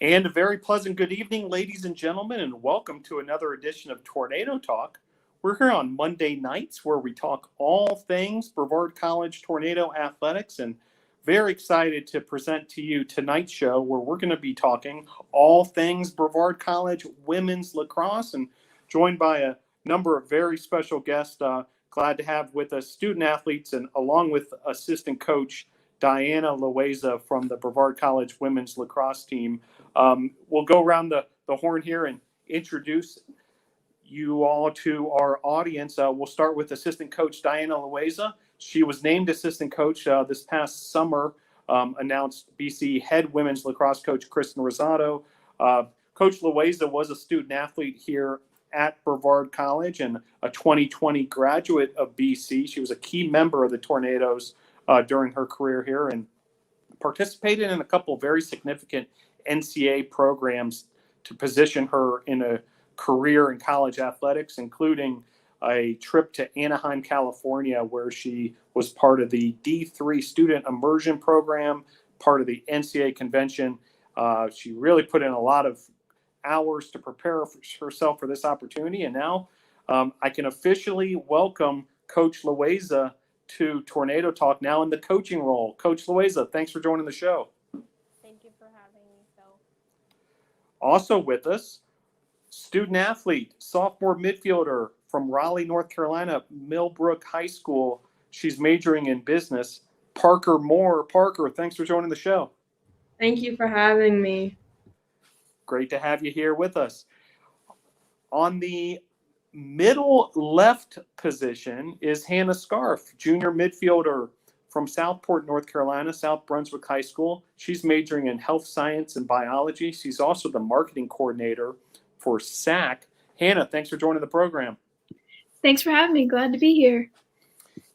And a very pleasant good evening, ladies and gentlemen, and welcome to another edition of Tornado Talk. We're here on Monday nights where we talk all things Brevard College Tornado athletics, and very excited to present to you tonight's show where we're going to be talking all things Brevard College women's lacrosse, and joined by a number of very special guests. Glad to have with us student athletes and along with assistant coach Diana Loaiza from the Brevard College women's lacrosse team. We'll go around the horn here and introduce you all to our audience. We'll start with assistant coach Diana Luiza. She was named assistant coach this past summer, announced BC head women's lacrosse coach Kristen Rosado. Coach Luiza was a student athlete here at Brevard College and a 2020 graduate of BC. She was a key member of the Tornadoes during her career here and participated in a couple of very significant NCAA programs to position her in a career in college athletics, including a trip to Anaheim, California, where she was part of the D3 student immersion program, part of the NCAA convention. She really put in a lot of hours to prepare herself for this opportunity. And now I can officially welcome Coach Loaiza to Tornado Talk, now in the coaching role. Coach Loaiza, thanks for joining the show. Thank you for having me, Phil. Also with us, student athlete, sophomore midfielder from Raleigh, North Carolina, Millbrook High School. She's majoring in business. Parker Moore. Parker, thanks for joining the show. Thank you for having me. Great to have you here with us. On the middle left position is Hannah Scharf, junior midfielder from Southport, North Carolina, South Brunswick High School. She's majoring in health science and biology. She's also the marketing coordinator for SAC. Hannah, thanks for joining the program. Thanks for having me. Glad to be here.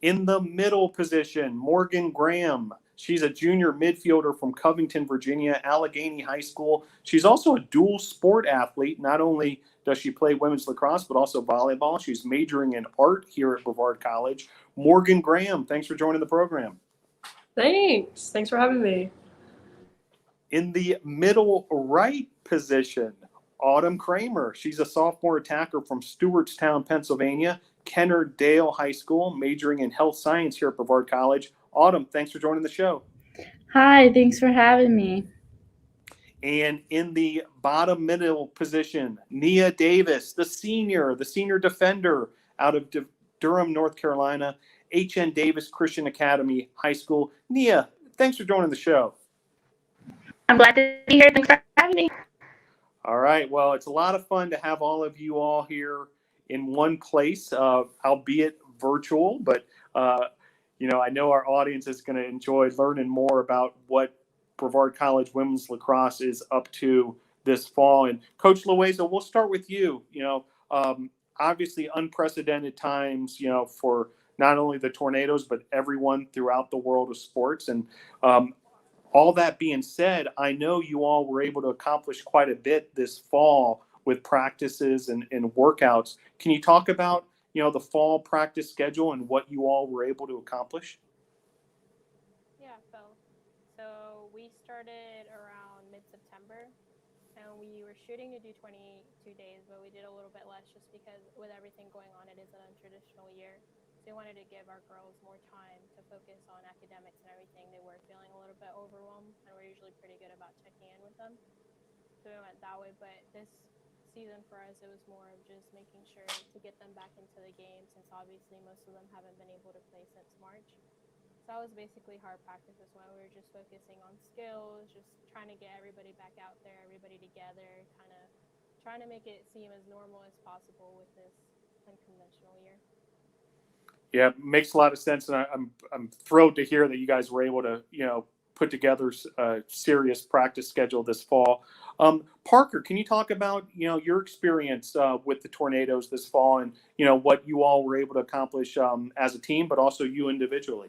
In the middle position, Morgan Graham. She's a junior midfielder from Covington, Virginia, Allegheny High School. She's also a dual sport athlete. Not only does she play women's lacrosse, but also volleyball. She's majoring in art here at Brevard College. Morgan Graham, thanks for joining the program. Thanks for having me. In the middle right position, Autumn Kramer. She's a sophomore attacker from Stewartstown, Pennsylvania, Kennard-Dale High School, majoring in health science here at Brevard College. Autumn, thanks for joining the show. Hi, thanks for having me. And in the bottom middle position, Nia Davis, the senior defender out of Durham, North Carolina, H.N. Davis Christian Academy High School. Nia, thanks for joining the show. I'm glad to be here. Thanks for having me. All right. Well, it's a lot of fun to have all of you all here in one place, albeit virtual. But, I know our audience is going to enjoy learning more about what Brevard College women's lacrosse is up to this fall. And Coach Loaiza, we'll start with you. Obviously unprecedented times, for not only the Tornadoes, but everyone throughout the world of sports. And all that being said, I know you all were able to accomplish quite a bit this fall with practices and workouts. Can you talk about, the fall practice schedule and what you all were able to accomplish? Yeah, Phil. So we started around mid-September, and we were shooting to do 22 days, but we did a little bit less just because with everything going on, it is an untraditional year. So we wanted to give our girls more time to focus on academics and everything. They were feeling a little bit overwhelmed, and we're usually pretty good about checking in with them. So we went that way, but this season for us, it was more of just making sure to get them back into the game, since obviously most of them haven't been able to play since March. So that was basically hard practice as well. We were just focusing on skills, just trying to get everybody back out there, everybody together, kind of trying to make it seem as normal as possible with this unconventional year. Yeah, makes a lot of sense, and I'm thrilled to hear that you guys were able to put together a serious practice schedule this fall. Parker, can you talk about your experience with the Tornadoes this fall and what you all were able to accomplish as a team, but also you individually?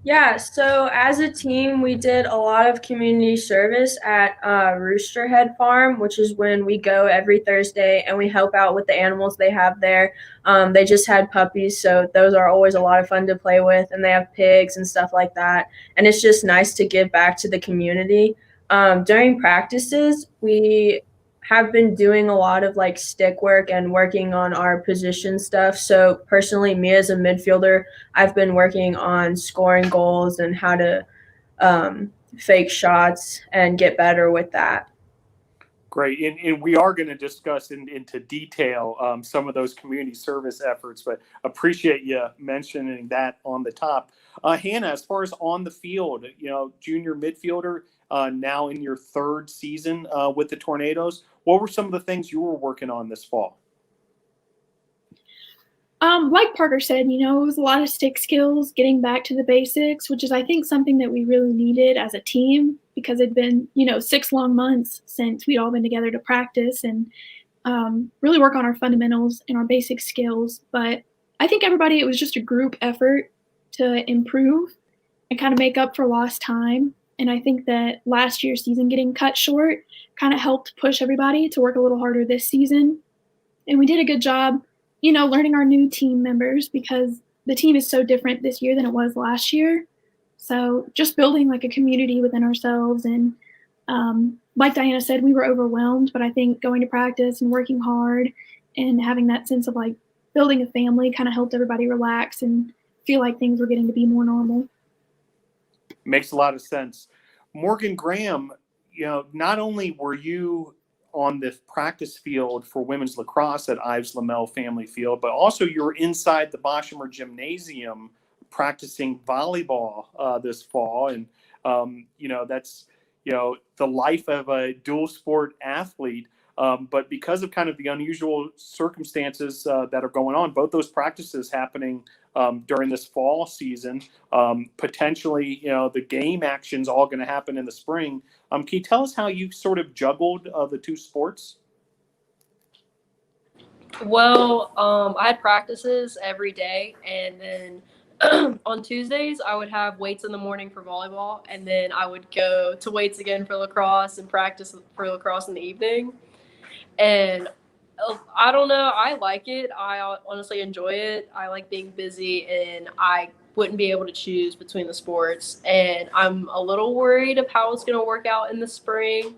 Yeah, so as a team, we did a lot of community service at Rooster Head Farm, which is when we go every Thursday and we help out with the animals they have there. They just had puppies, so those are always a lot of fun to play with, and they have pigs and stuff like that. And it's just nice to give back to the community. during practices, we have been doing a lot of like stick work and working on our position stuff. So personally, me as a midfielder, I've been working on scoring goals and how to fake shots and get better with that. Great. And we are going to discuss into detail some of those community service efforts, but appreciate you mentioning that on the top. Hannah, as far as on the field, junior midfielder, now in your third season with the Tornadoes, what were some of the things you were working on this fall? Like Parker said, it was a lot of stick skills, getting back to the basics, which is, I think, something that we really needed as a team because it'd been, 6 long months since we'd all been together to practice and really work on our fundamentals and our basic skills. But I think it was just a group effort to improve and kind of make up for lost time. And I think that last year's season getting cut short kind of helped push everybody to work a little harder this season. And we did a good job learning our new team members because the team is so different this year than it was last year. So just building like a community within ourselves. And like Diana said, we were overwhelmed, but I think going to practice and working hard and having that sense of like building a family kind of helped everybody relax and feel like things were getting to be more normal. Makes a lot of sense. Morgan Graham, not only were you on the practice field for women's lacrosse at Ives Lamel Family Field, but also you were inside the Boshemer Gymnasium practicing volleyball this fall. And, that's, the life of a dual sport athlete. But because of kind of the unusual circumstances that are going on, both those practices happening during this fall season, potentially, the game action's all going to happen in the spring. Can you tell us how you sort of juggled the two sports? Well, I had practices every day, and then on Tuesdays I would have weights in the morning for volleyball, and then I would go to weights again for lacrosse and practice for lacrosse in the evening. And I don't know, I like it. I honestly enjoy it. I like being busy, and I wouldn't be able to choose between the sports. And I'm a little worried of how it's going to work out in the spring,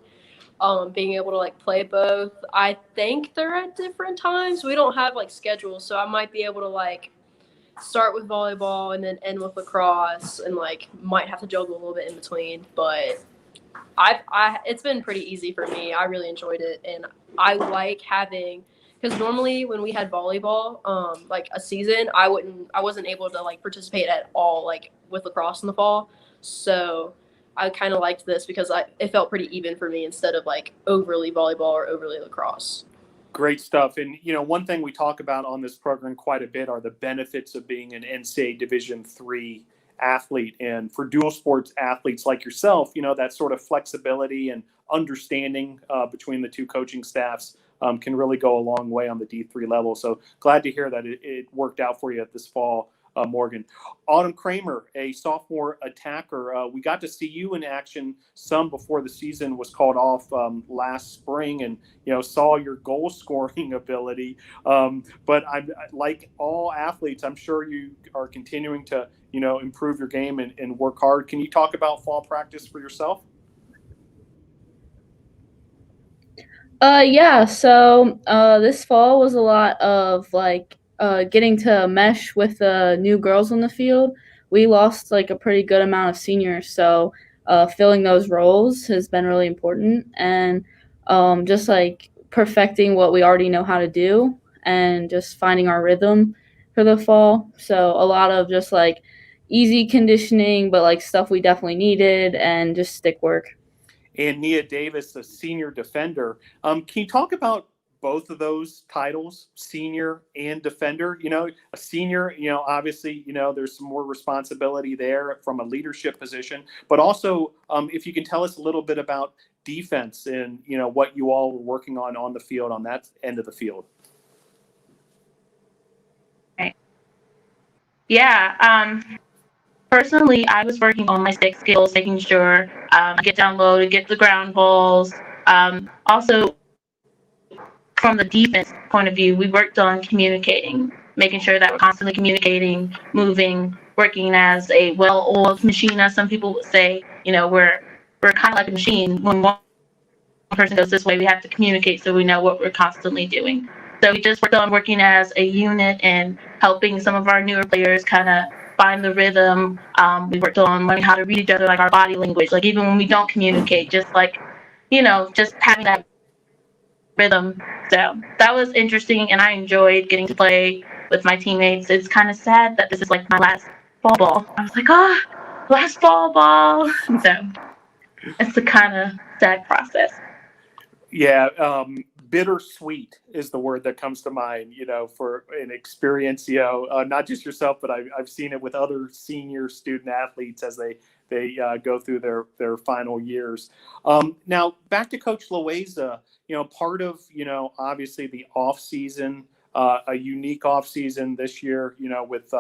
being able to like play both. I think they're at different times. We don't have like schedules, so I might be able to like start with volleyball and then end with lacrosse, and like might have to juggle a little bit in between. But it's been pretty easy for me. I really enjoyed it, and I like having, because normally when we had volleyball, like a season, I wasn't able to like participate at all, like with lacrosse in the fall. So I kind of liked this because it felt pretty even for me instead of like overly volleyball or overly lacrosse. Great stuff. And, one thing we talk about on this program quite a bit are the benefits of being an NCAA Division III athlete. And for dual sports athletes like yourself, that sort of flexibility and understanding between the two coaching staffs can really go a long way on the D3 level. So glad to hear that it worked out for you this fall, Morgan. Autumn Kramer, a sophomore attacker. We got to see you in action some before the season was called off last spring, and saw your goal scoring ability. But I'm like all athletes, I'm sure you are continuing to improve your game and work hard. Can you talk about fall practice for yourself? Yeah, so this fall was a lot of like getting to mesh with the new girls on the field. We lost like a pretty good amount of seniors, so filling those roles has been really important, and just like perfecting what we already know how to do and just finding our rhythm for the fall. So a lot of just like easy conditioning, but like stuff we definitely needed, and just stick work. And Nia Davis, a senior defender. Can you talk about both of those titles, senior and defender? A senior, obviously, there's some more responsibility there from a leadership position, but also if you can tell us a little bit about defense and, what you all were working on the field, on that end of the field. Right. Yeah. Personally, I was working on my stick skills, making sure I get down low to get the ground balls. Also, from the defense point of view, we worked on communicating, making sure that we're constantly communicating, moving, working as a well-oiled machine, as some people would say. We're we're kind of like a machine. When one person goes this way, we have to communicate so we know what we're constantly doing. So we just worked on working as a unit and helping some of our newer players kind of find the rhythm. We worked on learning how to read each other, like our body language, like even when we don't communicate, just like, just having that rhythm. So that was interesting, and I enjoyed getting to play with my teammates. It's kind of sad that this is like my last fall ball. I was like, last fall ball. So it's a kind of sad process. Yeah, bittersweet is the word that comes to mind, for an experience, not just yourself, but I've seen it with other senior student athletes as they go through their final years. Now, back to Coach Loaiza, part of, obviously the off season, a unique off season this year, with,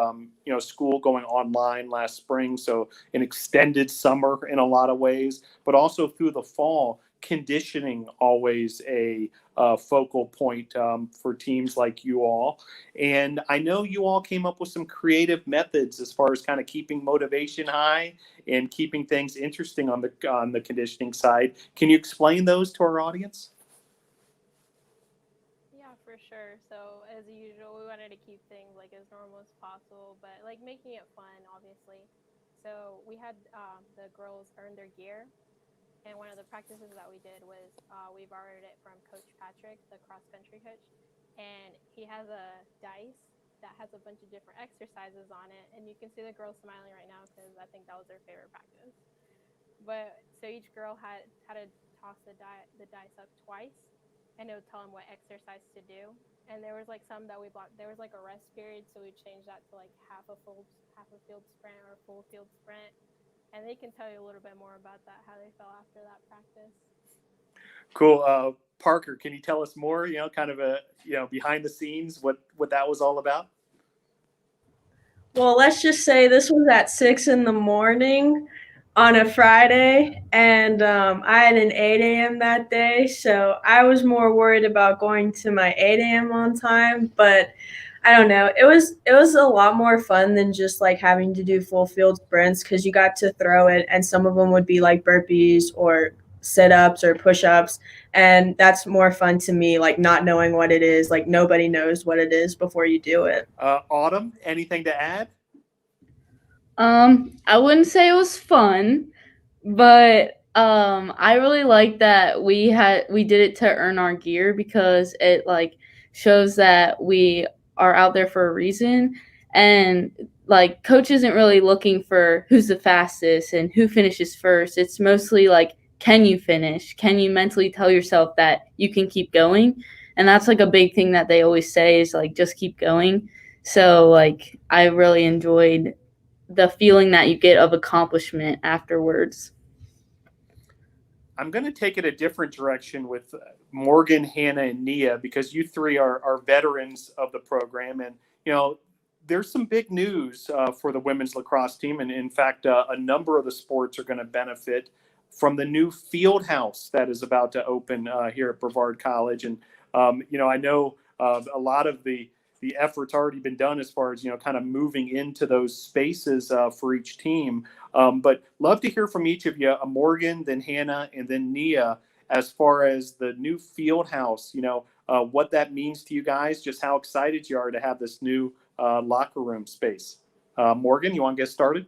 school going online last spring. So an extended summer in a lot of ways, but also through the fall. Conditioning always a focal point for teams like you all. And I know you all came up with some creative methods as far as kind of keeping motivation high and keeping things interesting on the conditioning side. Can you explain those to our audience? Yeah, for sure. So as usual, we wanted to keep things like as normal as possible, but like making it fun, obviously. So we had the girls earn their gear. And one of the practices that we did was we borrowed it from Coach Patrick, the cross-country coach. And he has a dice that has a bunch of different exercises on it. And you can see the girls smiling right now because I think that was their favorite practice. But so each girl had to toss the dice up twice. And it would tell them what exercise to do. And there was like some that we blocked. There was like a rest period. So we changed that to like half a field sprint or a full field sprint. And they can tell you a little bit more about that, how they felt after that practice. Cool. Parker, can you tell us more, kind of behind the scenes, what that was all about? Well, let's just say this was at 6 a.m. on a Friday, and I had an 8 a.m. that day, so I was more worried about going to my 8 a.m. on time, but I don't know. It was a lot more fun than just like having to do full field sprints because you got to throw it, and some of them would be like burpees or sit-ups or push-ups, and that's more fun to me, like not knowing what it is. Like nobody knows what it is before you do it. Autumn, anything to add? I wouldn't say it was fun, but I really like that we did it to earn our gear because it like shows that we are out there for a reason, and like coach isn't really looking for who's the fastest and who finishes first. It's mostly like, can you finish? Can you mentally tell yourself that you can keep going? And that's like a big thing that they always say is like, just keep going. So like I really enjoyed the feeling that you get of accomplishment afterwards. I'm going to take it a different direction with Morgan, Hannah, and Nia, because you three are veterans of the program. And, there's some big news for the women's lacrosse team. And in fact, a number of the sports are going to benefit from the new field house that is about to open here at Brevard College. And, I know a lot of the effort's already been done as far as, kind of moving into those spaces for each team. But love to hear from each of you, Morgan, then Hannah, and then Nia, as far as the new field house, what that means to you guys, just how excited you are to have this new locker room space. Morgan, you want to get started?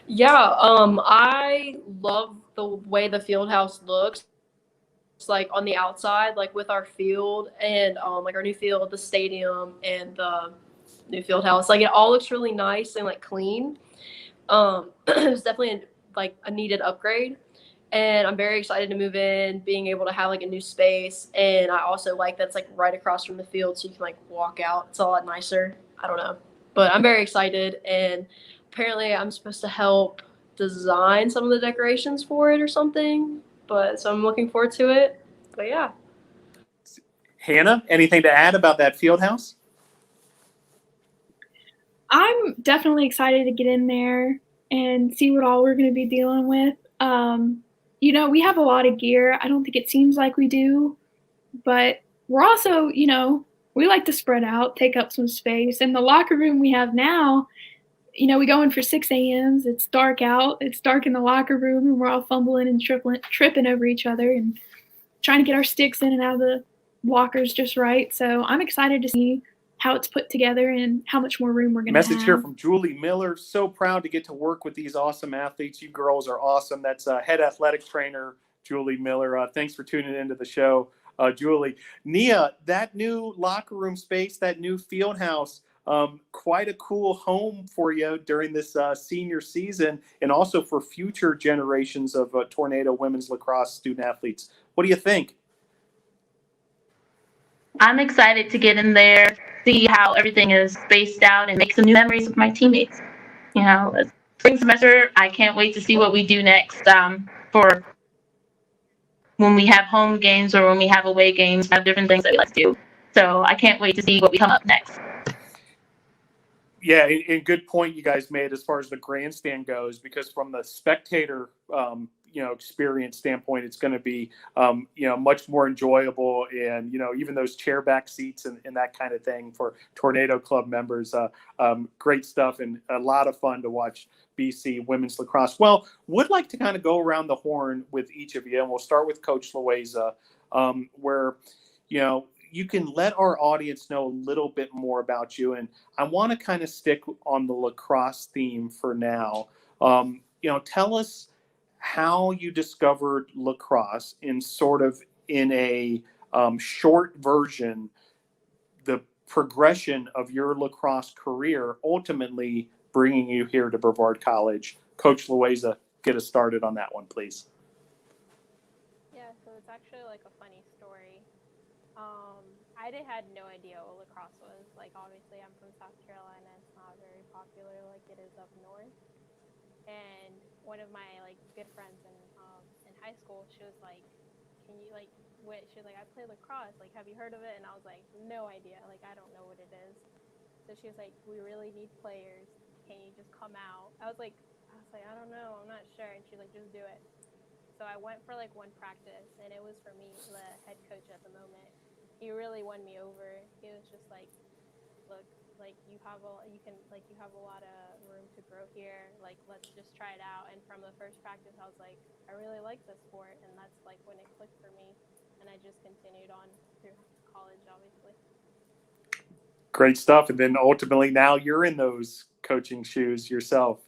Yeah, I love the way the field house looks. It's like on the outside, like with our field and like our new field, the stadium, and the new field house. Like it all looks really nice and like clean. It's definitely a needed upgrade, and I'm very excited to move in, being able to have like a new space. And I also like that's like right across from the field, so you can like walk out. It's a lot nicer. I don't know, but I'm very excited, and apparently I'm supposed to help design some of the decorations for it or something. But so I'm looking forward to it. But yeah. Hannah, anything to add about that field house? I'm definitely excited to get in there and see what all we're going to be dealing with. We have a lot of gear. I don't think it seems like we do, but we're also, we like to spread out, take up some space. And the locker room we have now we go in for 6 a.m.s. It's dark out. It's dark in the locker room, and we're all fumbling and tripping over each other and trying to get our sticks in and out of the lockers just right. So I'm excited to see how it's put together and how much more room we're going to have. Message here from Julie Miller. So proud to get to work with these awesome athletes. You girls are awesome. That's head athletic trainer Julie Miller. Thanks for tuning into the show, Julie. Nia, that new locker room space, that new field house, quite a cool home for you during this senior season and also for future generations of Tornado women's lacrosse student athletes. What do you think? I'm excited to get in there, see how everything is spaced out, and make some new memories with my teammates. It's spring semester. I can't wait to see what we do next for when we have home games or when we have away games. We have different things that we like to do. So I can't wait to see what we come up next. Yeah, and good point you guys made as far as the grandstand goes, because from the spectator experience standpoint, it's going to be much more enjoyable, and even those chair back seats and that kind of thing for Tornado Club members. Great stuff and a lot of fun to watch BC women's lacrosse. Well, would like to kind of go around the horn with each of you, and we'll start with Coach Loaiza, where you can let our audience know a little bit more about you. And I want to kind of stick on the lacrosse theme for now. Tell us how you discovered lacrosse in a short version, the progression of your lacrosse career, ultimately bringing you here to Brevard College. Coach Loaiza, get us started on that one, please. Yeah, so it's actually like a funny story. I had no idea what lacrosse was. Like, obviously, I'm from South Carolina. It's not very popular like it is up north. And one of my good friends in high school, she was like, "Can you what?" She was like, "I play lacrosse. Like, have you heard of it?" And I was like, "No idea. Like, I don't know what it is." So she was like, "We really need players. Can you just come out?" I was like, "I don't know. I'm not sure." And she's like, "Just do it." So I went for one practice, and it was for me, the head coach at the moment. He really won me over. He was just like, "Look, you have a lot of room to grow here. Let's just try it out." And from the first practice, I was like, I really like this sport, and that's when it clicked for me. And I just continued on through college, obviously. Great stuff. And then ultimately now you're in those coaching shoes yourself.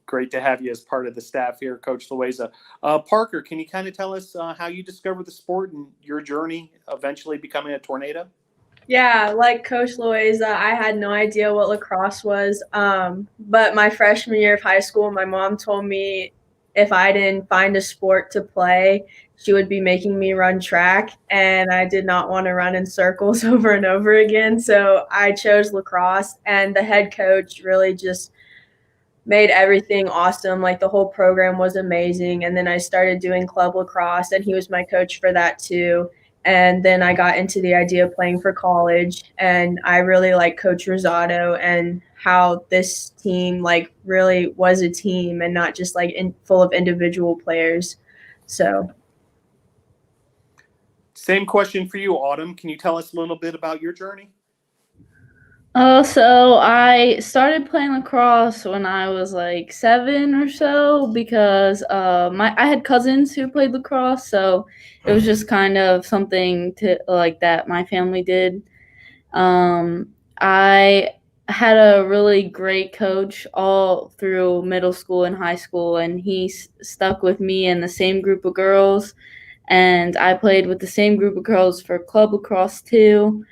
Great to have you as part of the staff here, Coach Loaiza. Parker, can you kind of tell us how you discovered the sport and your journey eventually becoming a Tornado? Yeah, like Coach Loaiza, I had no idea what lacrosse was. But my freshman year of high school, my mom told me if I didn't find a sport to play, she would be making me run track. And I did not want to run in circles over and over again. So I chose lacrosse, and the head coach really just made everything awesome. Like, the whole program was amazing. And then I started doing club lacrosse, and he was my coach for that too. And then I got into the idea of playing for college, and I really like Coach Rosado and how this team really was a team and not just full of individual players. So same question for you, Autumn. Can you tell us a little bit about your journey? So I started playing lacrosse when I was 7 or so, because I had cousins who played lacrosse, so it was just kind of something that my family did. I had a really great coach all through middle school and high school, and he stuck with me in the same group of girls, and I played with the same group of girls for club lacrosse too.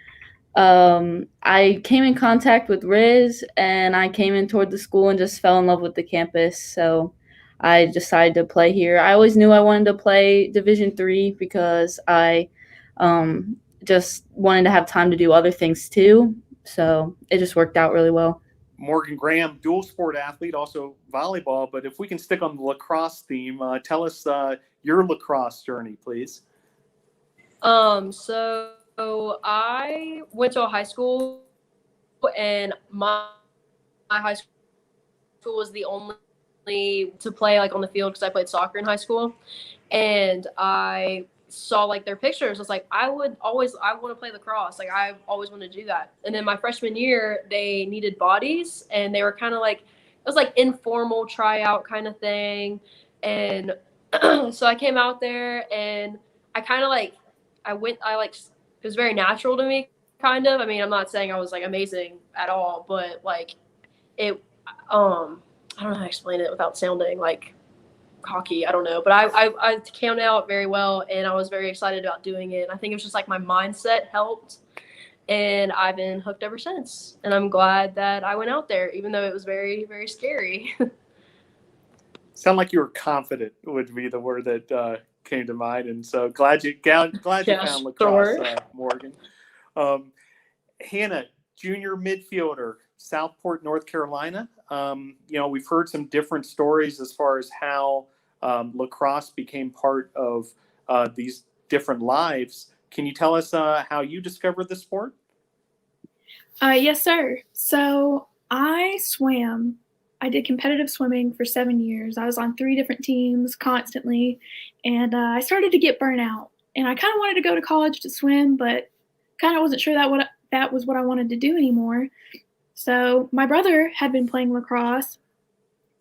I came in contact with Riz, and I came in toward the school and just fell in love with the campus. So I decided to play here. I always knew I wanted to play Division III because I just wanted to have time to do other things too. So it just worked out really well. Morgan Graham, dual sport athlete, also volleyball. But if we can stick on the lacrosse theme, tell us your lacrosse journey, please. So I went to a high school, and my high school was the only to play on the field because I played soccer in high school, and I saw like their pictures. I was like, I want to play lacrosse. Like I've always wanted to do that. And then my freshman year, they needed bodies, and they were kind of like, it was like informal tryout kind of thing. And so I came out there, and I kind of like, it was very natural to me, kind of. I mean, I'm not saying I was like amazing at all, but like it, I don't know how to explain it without sounding like cocky. I don't know, but I came out very well, and I was very excited about doing it. And I think it was just like my mindset helped, and I've been hooked ever since. And I'm glad that I went out there, even though it was very, very scary. Sound like you were confident would be the word that came to mind, and so glad you found lacrosse, Sure. Morgan. Hannah, junior midfielder, Southport, North Carolina. We've heard some different stories as far as how lacrosse became part of these different lives. Can you tell us how you discovered the sport? Yes, sir. So I swam. I did competitive swimming for 7 years. I was on 3 different teams constantly, and I started to get burnt out. And I kind of wanted to go to college to swim, but kind of wasn't sure that was what I wanted to do anymore. So my brother had been playing lacrosse.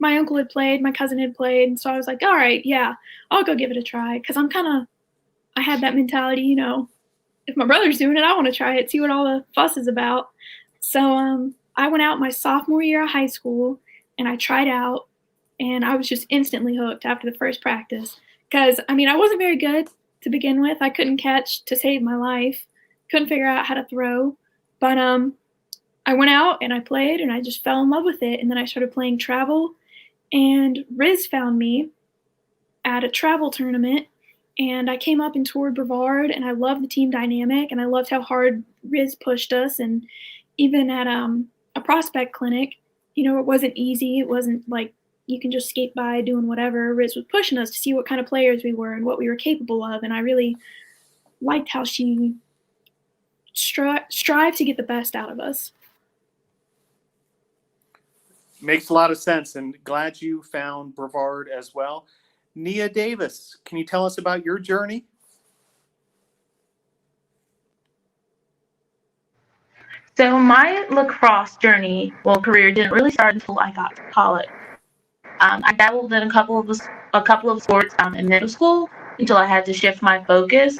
My uncle had played, my cousin had played, and so I was like, all right, yeah, I'll go give it a try, because I had that mentality, if my brother's doing it, I want to try it, see what all the fuss is about. So I went out my sophomore year of high school, and I tried out, and I was just instantly hooked after the first practice. Because, I wasn't very good to begin with. I couldn't catch to save my life. Couldn't figure out how to throw. But I went out, and I played, and I just fell in love with it. And then I started playing travel, and Riz found me at a travel tournament. And I came up and toured Brevard, and I loved the team dynamic, and I loved how hard Riz pushed us. And even at a prospect clinic, it wasn't easy. It wasn't like you can just skate by doing whatever. Riz was pushing us to see what kind of players we were and what we were capable of. And I really liked how she strived to get the best out of us. Makes a lot of sense, and glad you found Brevard as well. Nia Davis, can you tell us about your journey? So my lacrosse journey, career didn't really start until I got to college. I dabbled in a couple of sports in middle school until I had to shift my focus.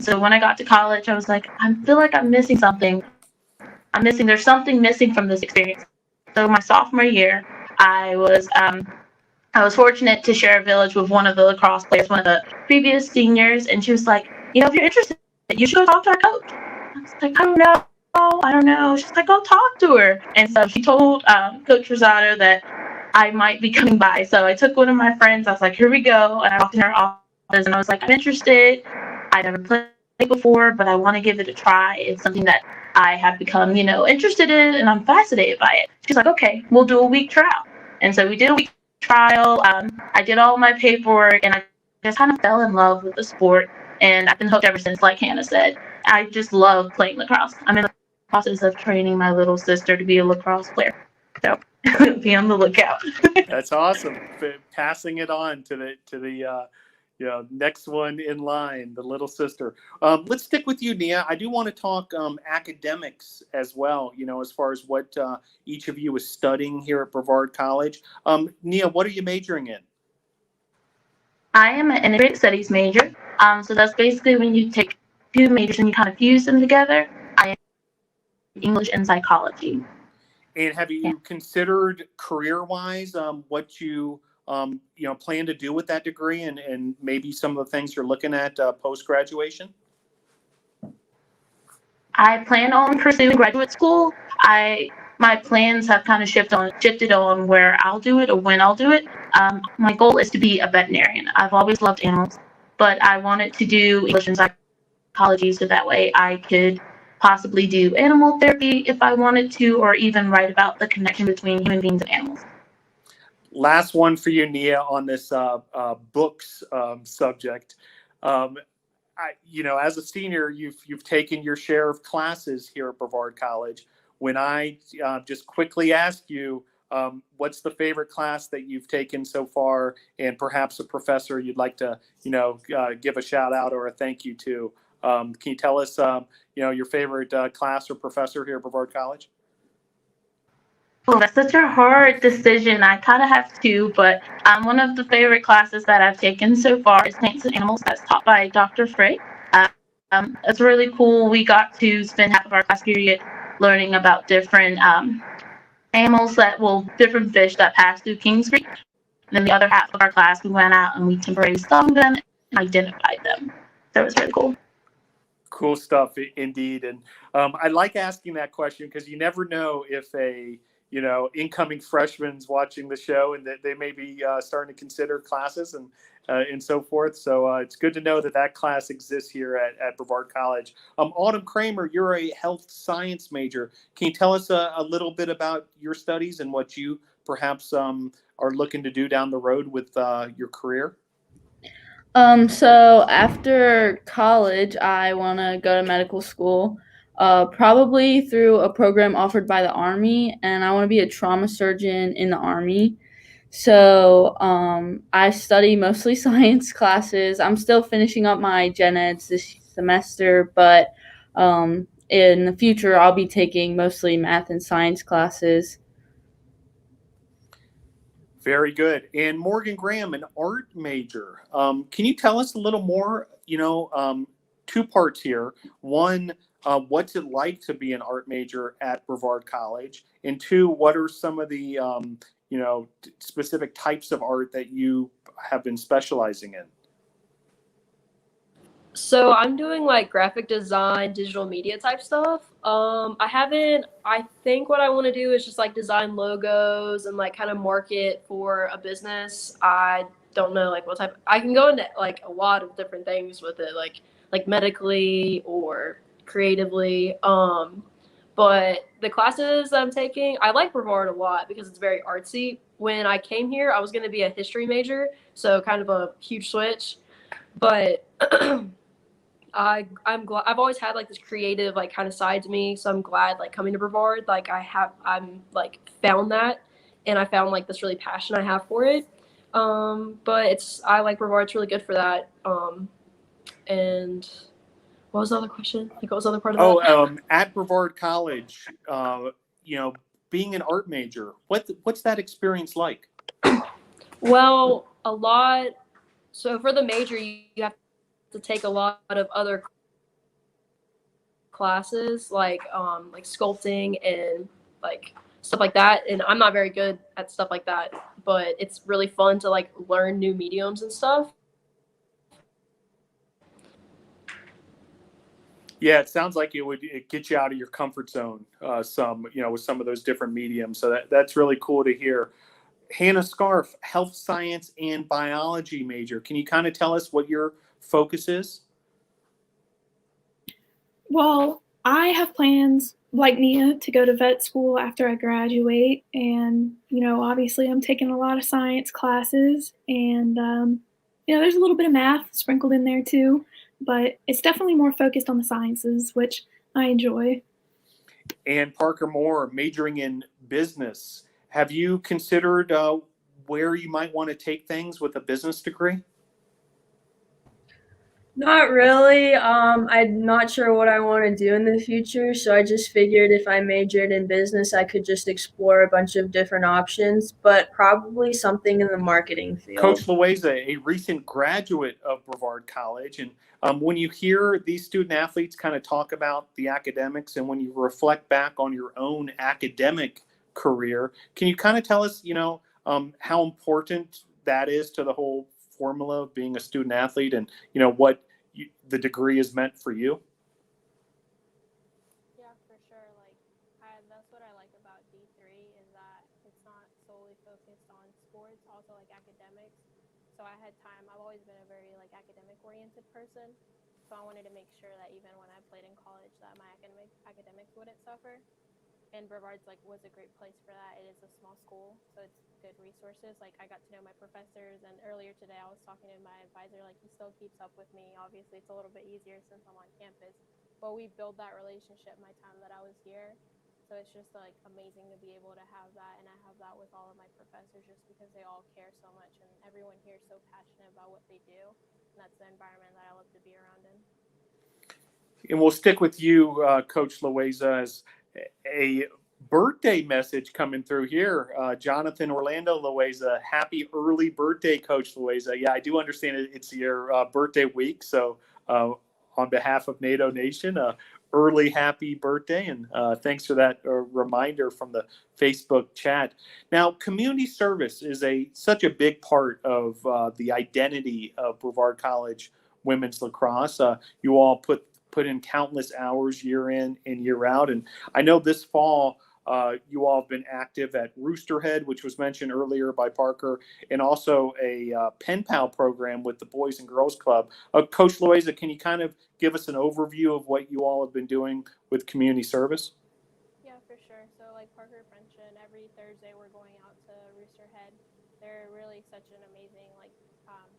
So when I got to college, I was like, I feel like I'm missing something. There's something missing from this experience. So my sophomore year, I was fortunate to share a village with one of the lacrosse players, one of the previous seniors, and she was like, if you're interested, you should go talk to our coach. I was like, I don't know. She's like, go talk to her. And so she told Coach Rosado that I might be coming by. So I took one of my friends. I was like, here we go. And I walked in her office, and I was like, I'm interested. I've never played before, but I want to give it a try. It's something that I have become, interested in, and I'm fascinated by it. She's like, okay, we'll do a week trial. And so we did a week trial. I did all my paperwork, and I just kind of fell in love with the sport. And I've been hooked ever since, like Hannah said. I just love playing lacrosse. I'm in the process of training my little sister to be a lacrosse player. So be on the lookout. That's awesome. Passing it on to the next one in line, the little sister. Let's stick with you, Nia. I do want to talk academics as well, as far as what each of you is studying here at Brevard College. Nia, what are you majoring in? I am an integrated studies major. So that's basically when you take two majors and you kind of fuse them together. I am English and psychology. And have you considered career-wise what you plan to do with that degree, and maybe some of the things you're looking at post-graduation? I plan on pursuing graduate school. My plans have kind of shifted on where I'll do it or when I'll do it. My goal is to be a veterinarian. I've always loved animals, but I wanted to do English and psychology so that way I could possibly do animal therapy if I wanted to, or even write about the connection between human beings and animals. Last one for you, Nia, on this books subject. As a senior, you've taken your share of classes here at Brevard College. When I just quickly ask you, What's the favorite class that you've taken so far, and perhaps a professor you'd like to, give a shout out or a thank you to? Can you tell us, your favorite class or professor here at Brevard College? Oh, that's such a hard decision. I kind of have two, but one of the favorite classes that I've taken so far is Plants and Animals that's taught by Dr. Frey. Uh, it's really cool. We got to spend half of our class period learning about different animals different fish that pass through Kings Creek. And then the other half of our class, we went out and we temporarily stung them and identified them. So it was really cool. Cool stuff, indeed. And I like asking that question because you never know if a incoming freshman's watching the show and that they may be starting to consider classes and so forth. So it's good to know that class exists here at Brevard College. Autumn Kramer, you're a health science major. Can you tell us a little bit about your studies and what you perhaps are looking to do down the road with your career? So after college, I want to go to medical school, probably through a program offered by the Army, and I want to be a trauma surgeon in the Army. So I study mostly science classes. I'm still finishing up my gen eds this semester, but in the future, I'll be taking mostly math and science classes. Very good. And Morgan Graham, an art major. Can you tell us a little more, two parts here. One, what's it like to be an art major at Brevard College? And two, what are some of the, specific types of art that you have been specializing in? So I'm doing like graphic design, digital media type stuff. I think what I want to do is just like design logos and like kind of market for a business. I don't know like what type. I can go into like a lot of different things with it, like medically or creatively. But the classes that I'm taking, I like Brevard a lot because it's very artsy. When I came here, I was going to be a history major, so kind of a huge switch. But I'm glad I've always had like this creative like kind of side to me, so I'm glad like coming to Brevard like I'm like found that, and I found like this really passion I have for it. But I like Brevard. It's really good for that. And what was the other question? Like what was the other part of that? At Brevard College, being an art major, what's that experience like? Well, a lot. So for the major, you have to take a lot of other classes like sculpting and like stuff like that, and I'm not very good at stuff like that, but it's really fun to like learn new mediums and stuff. Yeah, it sounds like it get you out of your comfort zone with some of those different mediums. So that's really cool to hear. Hannah Scharf, health science and biology major. Can you kind of tell us what your focus is? Well, I have plans, like Nia, to go to vet school after I graduate. And, obviously I'm taking a lot of science classes. And, there's a little bit of math sprinkled in there too. But it's definitely more focused on the sciences, which I enjoy. And Parker Moore, majoring in business. Have you considered where you might want to take things with a business degree? Not really. I'm not sure what I want to do in the future, so I just figured if I majored in business, I could just explore a bunch of different options, but probably something in the marketing field. Coach Loaiza, a recent graduate of Brevard College, and when you hear these student athletes kind of talk about the academics, and when you reflect back on your own academic career, can you kind of tell us, how important that is to the whole formula of being a student athlete, and what the degree is meant for you? Yeah, for sure. That's what I like about D3 is that it's not solely focused on sports, also like academics. So I had time. I've always been a very like academic oriented person. So I wanted to make sure that even when I played in college, that my academics wouldn't suffer. And Brevard's was a great place for that. It is a small school, so it's good resources. Like I got to know my professors, and earlier today I was talking to my advisor. Like he still keeps up with me. Obviously, it's a little bit easier since I'm on campus, but we built that relationship my time that I was here. So it's just like amazing to be able to have that, and I have that with all of my professors just because they all care so much, and everyone here is so passionate about what they do, and that's the environment that I love to be around in. And we'll stick with you, Coach Loaiza, as a birthday message coming through here. Jonathan Orlando Loaiza, happy early birthday, Coach Loaiza. Yeah, I do understand it's your birthday week. So on behalf of NATO Nation, early happy birthday. And thanks for that reminder from the Facebook chat. Now, community service is such a big part of the identity of Brevard College women's lacrosse. You all put in countless hours year in and year out. And I know this fall, you all have been active at Roosterhead, which was mentioned earlier by Parker, and also a pen pal program with the Boys and Girls Club. Coach Loaiza, can you kind of give us an overview of what you all have been doing with community service? Yeah, for sure. So like Parker mentioned, every Thursday we're going out to Roosterhead. They're really such an amazing, like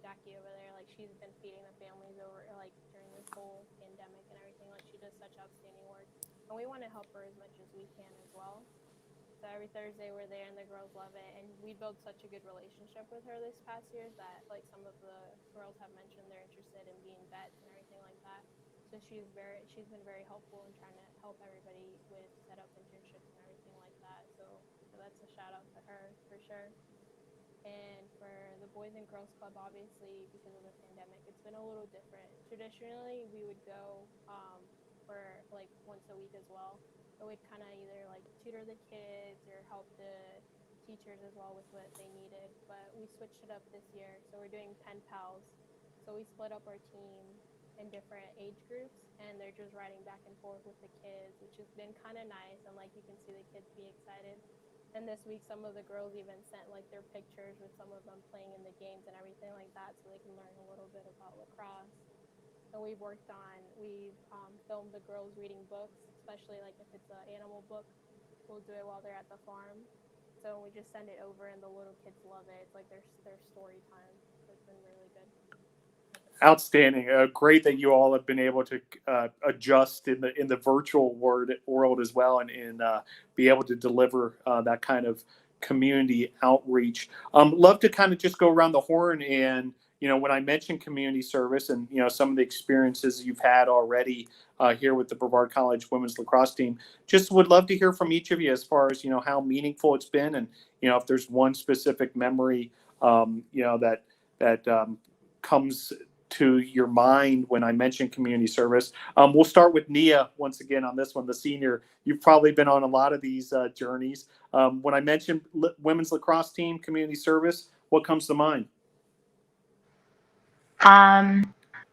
Jackie over there, like she's been feeding the families over like during this whole pandemic and everything. Like she does such outstanding work, and we want to help her as much as we can as well. So every Thursday we're there, and the girls love it, and we built such a good relationship with her this past year that like some of the girls have mentioned they're interested in being vets and everything like that. So she's been very helpful in trying to help everybody with set up internships and everything like that. So that's a shout out to her for sure. And for the Boys and Girls Club, obviously, because of the pandemic, it's been a little different. Traditionally, we would go for like once a week as well. So we'd kind of either like tutor the kids or help the teachers as well with what they needed. But we switched it up this year. So we're doing pen pals. So we split up our team in different age groups, and they're just riding back and forth with the kids, which has been kind of nice. And like you can see the kids be excited. And this week, some of the girls even sent like their pictures with some of them playing in the games and everything like that, so they can learn a little bit about lacrosse. And we've filmed the girls reading books, especially like if it's an animal book, we'll do it while they're at the farm. So we just send it over, and the little kids love it. It's like their story time. So it's been really good. Outstanding. Great that you all have been able to adjust in the virtual world as well, and be able to deliver that kind of community outreach. Love to kind of just go around the horn, and when I mentioned community service and some of the experiences you've had already here with the Brevard College women's lacrosse team, just would love to hear from each of you as far as how meaningful it's been, and if there's one specific memory that comes to your mind when I mention community service. We'll start with Nia once again on this one, the senior. You've probably been on a lot of these journeys. When I mention women's lacrosse team, community service, what comes to mind?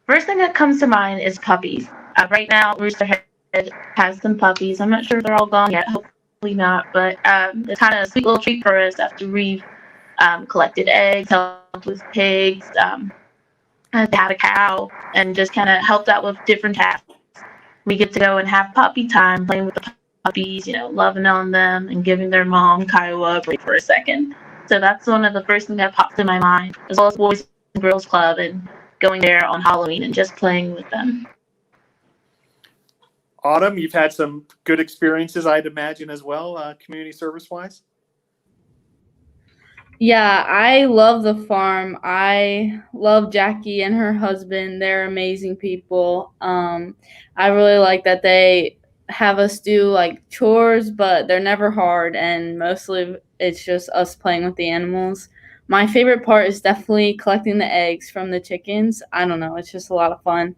First thing that comes to mind is puppies. Right now, Roosterhead has some puppies. I'm not sure if they're all gone yet. Hopefully not. But it's kind of a sweet little treat for us after we've collected eggs, helped with pigs, had a cow, and just kind of helped out with different tasks. We get to go and have puppy time, playing with the puppies, loving on them and giving their mom Kiowa a break for a second. So that's one of the first things that pops in my mind, as well as Boys and Girls Club and going there on Halloween and just playing with them. Autumn, you've had some good experiences, I'd imagine, as well, community service-wise? Yeah, I love the farm. I love Jackie and her husband. They're amazing people. I really like that they have us do like chores, but they're never hard, and mostly it's just us playing with the animals. My favorite part is definitely collecting the eggs from the chickens. I don't know, it's just a lot of fun.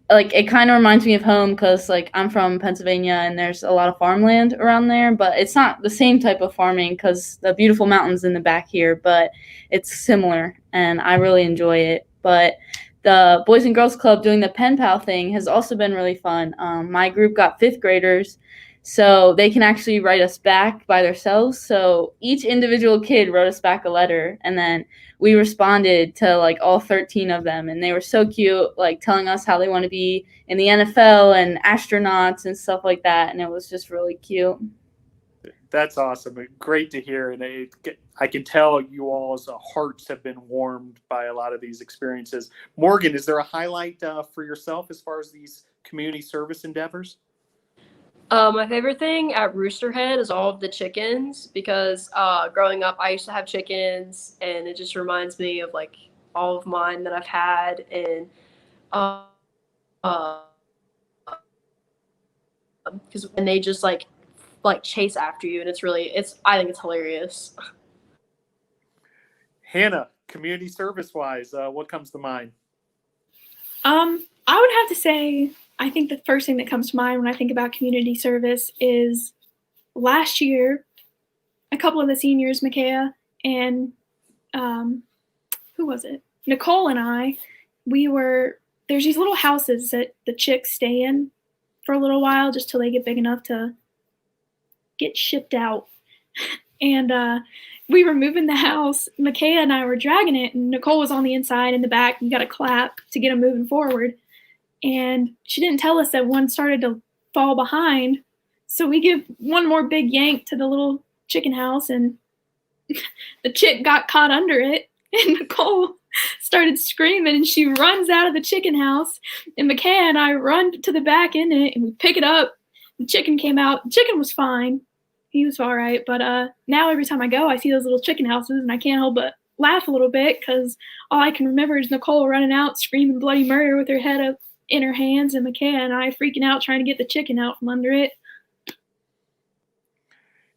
Like it kind of reminds me of home because like I'm from Pennsylvania and there's a lot of farmland around there, but it's not the same type of farming because the beautiful mountains in the back here, but it's similar and I really enjoy it. But the Boys and Girls Club doing the pen pal thing has also been really fun. My group got 5th graders, so they can actually write us back by themselves. So each individual kid wrote us back a letter, and then we responded to like all 13 of them, and they were so cute, like telling us how they want to be in the NFL and astronauts and stuff like that, and it was just really cute. That's awesome. Great to hear. And I can tell you all's hearts have been warmed by a lot of these experiences. Morgan, is there a highlight for yourself as far as these community service endeavors? My favorite thing at Roosterhead is all of the chickens because growing up I used to have chickens and it just reminds me of like all of mine that I've had and uh, because and they just like chase after you and it's I think it's hilarious. Hannah, community service wise, what comes to mind? I would have to say, I think the first thing that comes to mind when I think about community service is last year, a couple of the seniors, Micaiah and who was it? Nicole and I, there's these little houses that the chicks stay in for a little while just till they get big enough to get shipped out. And we were moving the house. Micaiah and I were dragging it, and Nicole was on the inside in the back. You got to clap to get them moving forward. And she didn't tell us that one started to fall behind. So we give one more big yank to the little chicken house, and the chick got caught under it. And Nicole started screaming, and she runs out of the chicken house. And Micaiah and I run to the back in it, and we pick it up. The chicken came out. The chicken was fine. He was all right. But now every time I go, I see those little chicken houses, and I can't help but laugh a little bit because all I can remember is Nicole running out, screaming bloody murder with her head up in her hands, and Micaiah and I freaking out trying to get the chicken out from under it.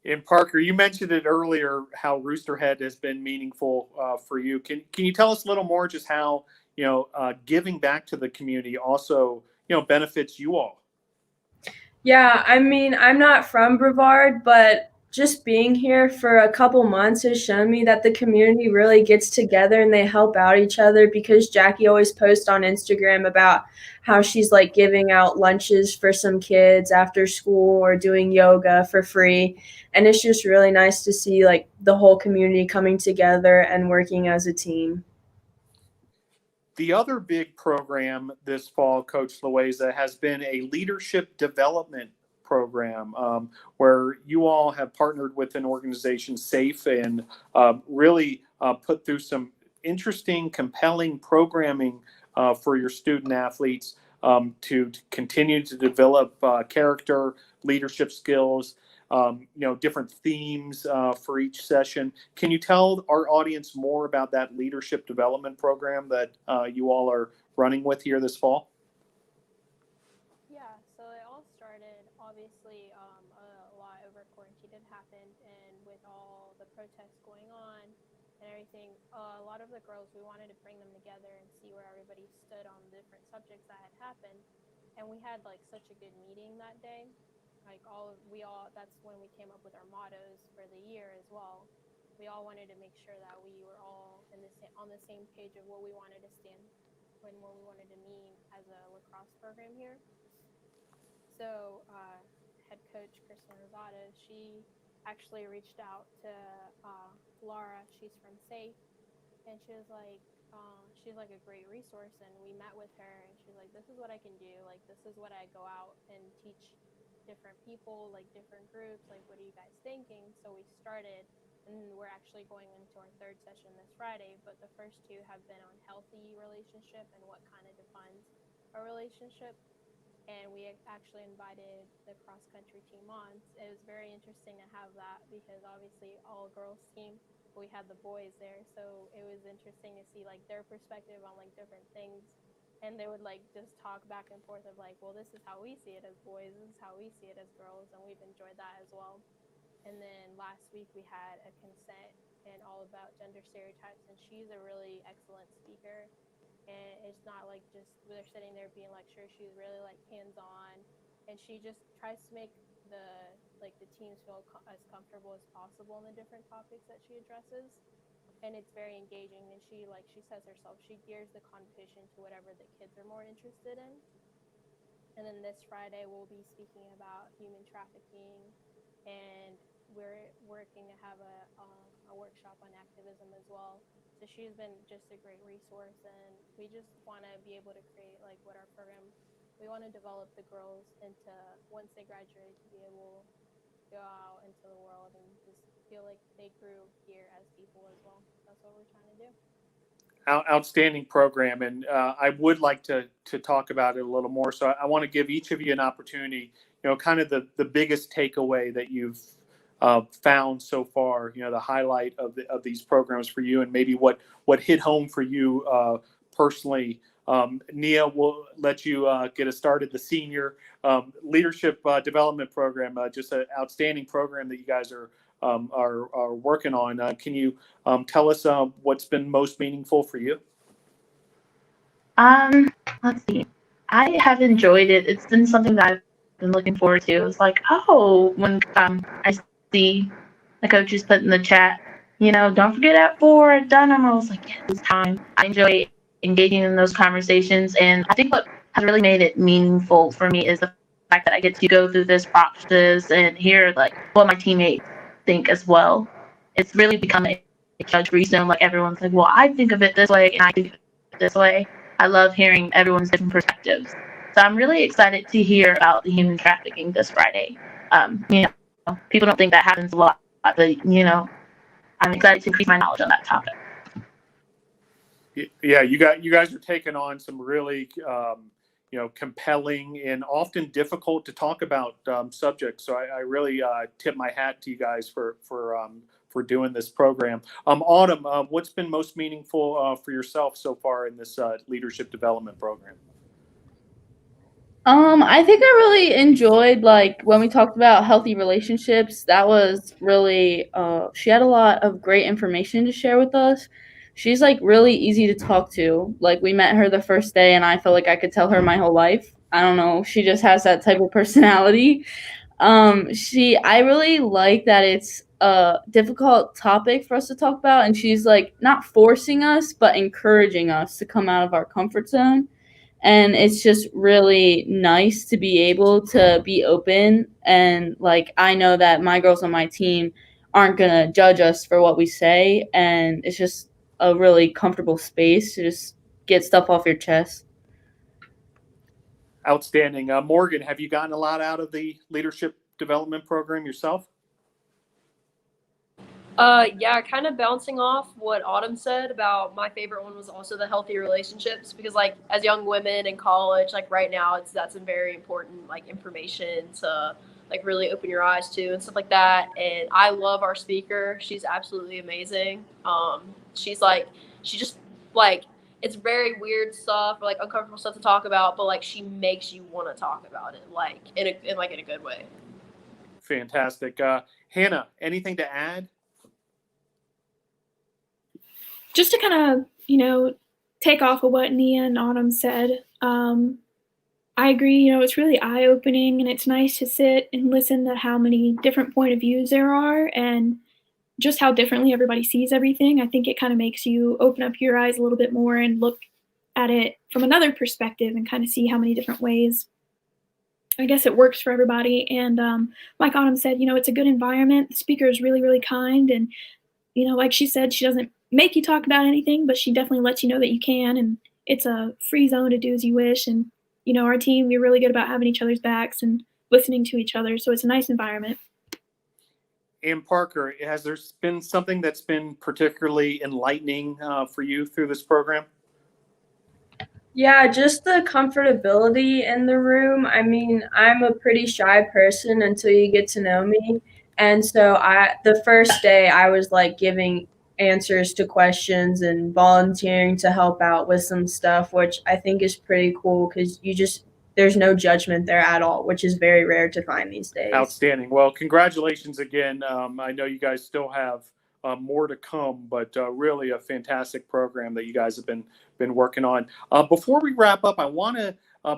And Parker, you mentioned it earlier how Roosterhead has been meaningful for you. Can you tell us a little more just how giving back to the community also benefits you all? Yeah, I mean, I'm not from Brevard, but just being here for a couple months has shown me that the community really gets together and they help out each other because Jackie always posts on Instagram about how she's like giving out lunches for some kids after school or doing yoga for free. And it's just really nice to see like the whole community coming together and working as a team. The other big program this fall, Coach Loaiza, has been a leadership development program where you all have partnered with an organization, SAFE, and really put through some interesting, compelling programming for your student athletes to continue to develop character, leadership skills, different themes for each session. Can you tell our audience more about that leadership development program that you all are running with here this fall? Yeah, so it all started obviously a lot over quarantine had happened, and with all the protests going on and everything, a lot of the girls, we wanted to bring them together and see where everybody stood on the different subjects that had happened. And we had like such a good meeting that day. Like that's when we came up with our mottos for the year as well. We all wanted to make sure that we were all on the same page of what we wanted to stand when we wanted to mean as a lacrosse program here. So head coach Kristen Rosado, she actually reached out to Laura. She's from SAFE, and she's like a great resource. And we met with her, and she's like, this is what I can do. Like, this is what I go out and teach different people, like different groups. Like, what are you guys thinking? So we started, and we're actually going into our third session this Friday. But the first two have been on healthy relationship and what kind of defines a relationship. And we actually invited the cross-country team on. It was very interesting to have that because obviously all girls team, but we had the boys there. So it was interesting to see like their perspective on like different things. And they would like just talk back and forth of like, well, this is how we see it as boys, this is how we see it as girls. And we've enjoyed that as well. And then last week we had a consent and all about gender stereotypes. And she's a really excellent speaker. And it's not like just they're sitting there being lectured. She's really like hands-on, and she just tries to make the teams feel as comfortable as possible in the different topics that she addresses. And it's very engaging. And she says herself, she gears the competition to whatever the kids are more interested in. And then this Friday we'll be speaking about human trafficking, and we're working to have a workshop on activism as well. So she's been just a great resource, and we just want to be able to create like what our program, we want to develop the girls into, once they graduate, to be able to go out into the world and just feel like they grew here as people as well. That's what we're trying to do. Outstanding program, and I would like to talk about it a little more. So I want to give each of you an opportunity, kind of the biggest takeaway that you've found so far, the highlight of these programs for you, and maybe what hit home for you personally. Nia, we'll let you get us started. The senior leadership development program, just an outstanding program that you guys are working on. Can you tell us what's been most meaningful for you? Let's see. I have enjoyed it. It's been something that I've been looking forward to. It's like, oh, when I see the coaches put in the chat, don't forget at 4 at Dunham. I was like, yes, it's time. I enjoy engaging in those conversations, and I think what has really made it meaningful for me is the fact that I get to go through this process and hear like what my teammates think as well. It's really become a judge-free zone. Like everyone's like, well, I think of it this way, and I think of it this way. I love hearing everyone's different perspectives. So I'm really excited to hear about the human trafficking this Friday. People don't think that happens a lot, but I'm excited to increase my knowledge on that topic. Yeah, you guys are taking on some really compelling and often difficult to talk about subjects. So I really tip my hat to you guys for doing this program. Autumn, what's been most meaningful for yourself so far in this leadership development program? I think I really enjoyed like when we talked about healthy relationships. That was really she had a lot of great information to share with us. She's like really easy to talk to. Like we met her the first day and I felt like I could tell her my whole life. I don't know, she just has that type of personality. I really like that it's a difficult topic for us to talk about, and she's like not forcing us but encouraging us to come out of our comfort zone. And it's just really nice to be able to be open, and like I know that my girls on my team aren't gonna judge us for what we say, and it's just a really comfortable space to just get stuff off your chest. Outstanding. Morgan, have you gotten a lot out of the leadership development program yourself? Yeah, kind of bouncing off what Autumn said about my favorite one was also the healthy relationships, because like as young women in college, like right now that's some very important like information to like really open your eyes to and stuff like that. And I love our speaker. She's absolutely amazing. She just like, it's very weird stuff or like uncomfortable stuff to talk about, but like she makes you want to talk about it like in a good way. Fantastic. Hannah, anything to add? Just to kind of, take off of what Nia and Autumn said, I agree, it's really eye-opening, and it's nice to sit and listen to how many different point of views there are and just how differently everybody sees everything. I think it kind of makes you open up your eyes a little bit more and look at it from another perspective and kind of see how many different ways, I guess, it works for everybody. And like Autumn said, it's a good environment. The speaker is really, really kind. And, like she said, she doesn't make you talk about anything, but she definitely lets you know that you can. And it's a free zone to do as you wish. And, our team, we're really good about having each other's backs and listening to each other. So it's a nice environment. And Parker, has there been something that's been particularly enlightening for you through this program? Yeah, just the comfortability in the room. I mean, I'm a pretty shy person until you get to know me. And so the first day I was like giving answers to questions and volunteering to help out with some stuff, which I think is pretty cool because there's no judgment there at all, which is very rare to find these days. Outstanding. Well, congratulations again. I know you guys still have more to come, but really a fantastic program that you guys have been working on. Before we wrap up, I want to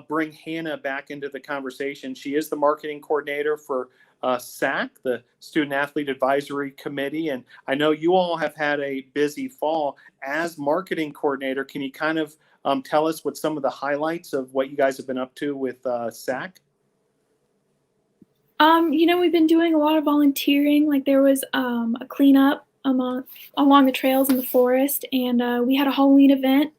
bring Hannah back into the conversation. She is the marketing coordinator for SAC, the Student Athlete Advisory Committee, and I know you all have had a busy fall. As marketing coordinator, can you kind of tell us what some of the highlights of what you guys have been up to with SAC? We've been doing a lot of volunteering. Like there was a cleanup along the trails in the forest, and we had a Halloween event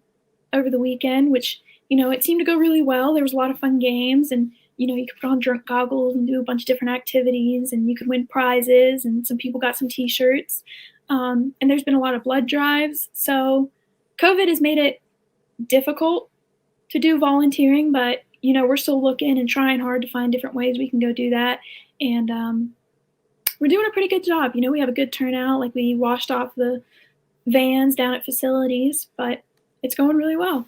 over the weekend, which, it seemed to go really well. There was a lot of fun games, and, you could put on drunk goggles and do a bunch of different activities, and you could win prizes, and some people got some T-shirts. And there's been a lot of blood drives. So COVID has made it difficult to do volunteering, but we're still looking and trying hard to find different ways we can go do that. And we're doing a pretty good job. We have a good turnout. Like, we washed off the vans down at facilities, but it's going really well.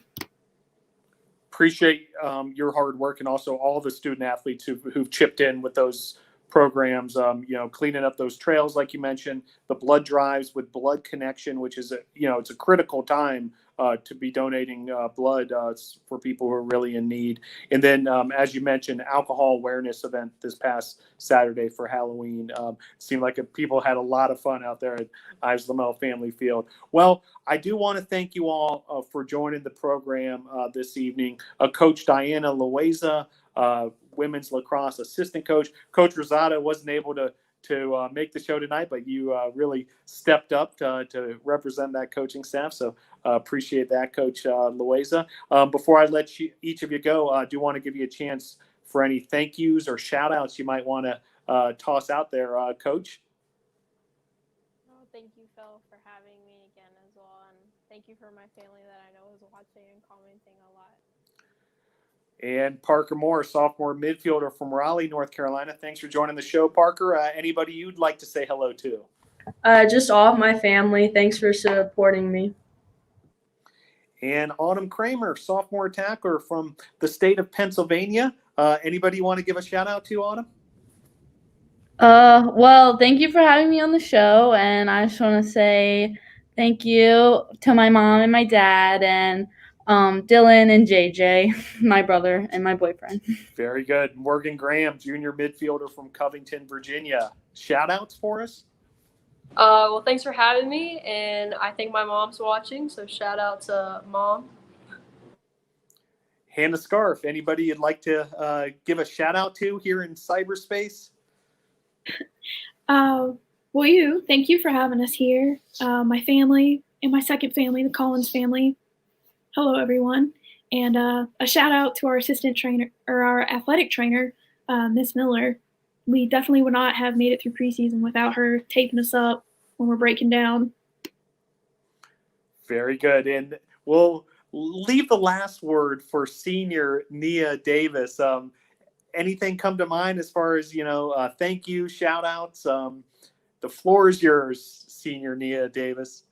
Appreciate your hard work, and also all the student athletes who've chipped in with those programs, cleaning up those trails, like you mentioned, the blood drives with Blood Connection, which is it's a critical time to be donating blood for people who are really in need. And then, as you mentioned, alcohol awareness event this past Saturday for Halloween. Seemed like people had a lot of fun out there at Ives Lamel Family Field. Well, I do want to thank you all for joining the program this evening. Coach Diana Loaiza, women's lacrosse assistant coach. Coach Rosado wasn't able to make the show tonight, but you really stepped up to represent that coaching staff. So appreciate that, Coach Loaiza. Before I let each of you go, I do want to give you a chance for any thank yous or shout outs you might want to toss out there, Coach. Oh, thank you, Phil, for having me again as well. And thank you for my family that I know is watching and commenting a lot. And Parker Moore, sophomore midfielder from Raleigh, North Carolina. Thanks for joining the show, Parker. Anybody you'd like to say hello to? Just all of my family. Thanks for supporting me. And Autumn Kramer, sophomore attacker from the state of Pennsylvania. Anybody you want to give a shout out to, Autumn? Well, thank you for having me on the show, and I just want to say thank you to my mom and my dad, and Dylan and JJ, my brother and my boyfriend. Very good. Morgan Graham, junior midfielder from Covington, Virginia. Shout outs for us? Well, thanks for having me, and I think my mom's watching, so shout out to Mom. Hannah Scharf, anybody you'd like to give a shout out to here in cyberspace? Thank you for having us here. My family and my second family, the Collins family. Hello, everyone. And a shout out to our assistant trainer, or our athletic trainer, Miss Miller. We definitely would not have made it through preseason without her taping us up when we're breaking down. Very good. And we'll leave the last word for senior Nia Davis. Anything come to mind as far as, thank you, shout outs? The floor is yours, senior Nia Davis.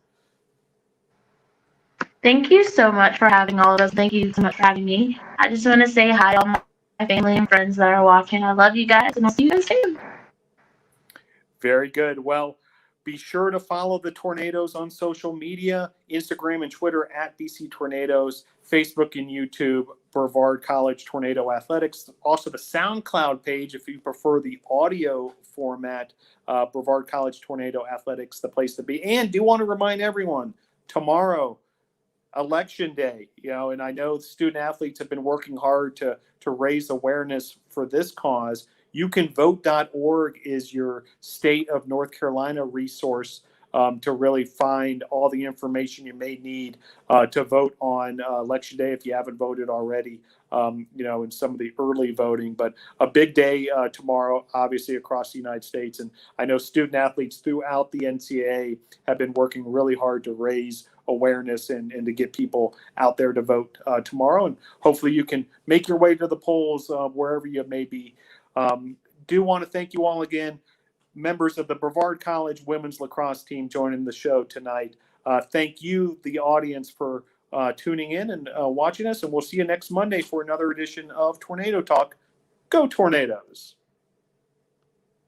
Thank you so much for having all of us. Thank you so much for having me. I just want to say hi to all my family and friends that are watching. I love you guys, and I'll see you guys soon. Very good. Well, be sure to follow the Tornadoes on social media, Instagram and Twitter at BC Tornadoes, Facebook and YouTube, Brevard College Tornado Athletics. Also the SoundCloud page if you prefer the audio format, Brevard College Tornado Athletics, the place to be. And do want to remind everyone, tomorrow, Election Day, and I know student athletes have been working hard to raise awareness for this cause. YouCanVote.org is your state of North Carolina resource to really find all the information you may need to vote on Election Day if you haven't voted already, in some of the early voting. But a big day tomorrow, obviously, across the United States. And I know student athletes throughout the NCAA have been working really hard to raise awareness and to get people out there to vote tomorrow. And hopefully you can make your way to the polls wherever you may be. Do want to thank you all again, members of the Brevard College women's lacrosse team joining the show tonight. Thank you, the audience, for tuning in and watching us, and we'll see you next Monday for another edition of Tornado Talk. Go Tornadoes!